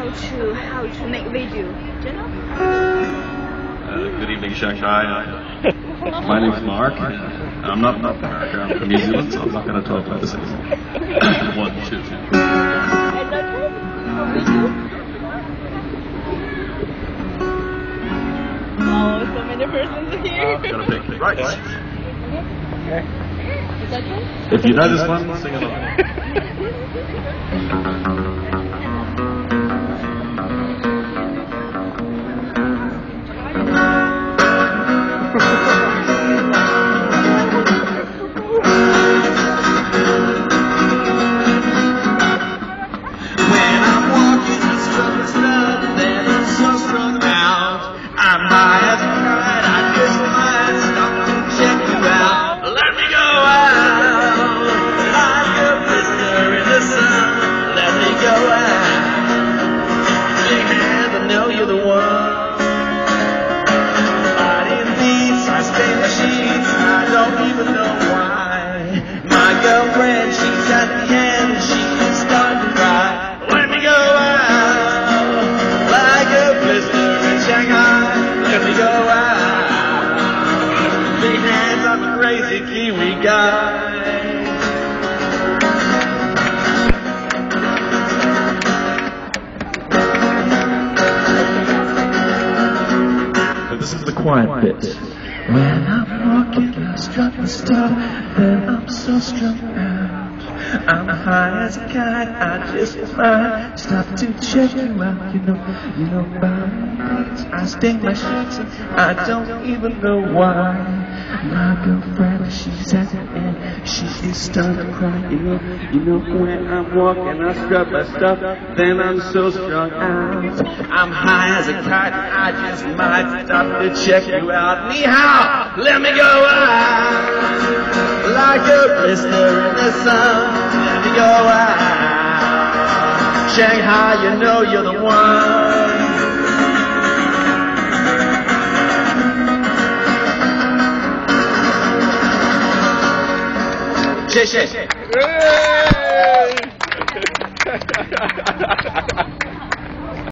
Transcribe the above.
how to make video. Do you know? Good evening, Shanghai. My name's Mark. I'm not from America. I'm from New Zealand, so I'm not going to talk about this anymore. 1, 2. Is that right? For video? Oh, so many persons here. Gotta pick. Right. Okay. Is that right? If you know this one, sing along. Girlfriend, she's at the end, she's starting to cry. Let me go out, like a blister in Shanghai. Let me go out, big hands on the crazy Kiwi guy. This is the quiet bit. When I'm walking, I struck a stop, then I'm so strung out. I'm high as a kite, I just might stop to check you out. You know about me. I sting my sheets and I don't even know why. My girlfriend, she's at the end, she is starting to cry. You know when I'm walking, I strut my stuff, then I'm so strung out. I'm high as a kite, I just might stop to check you out. Ni hao, let me go out, like a blister in the sun. Let me go out, Shanghai, you know you're the one. Shit.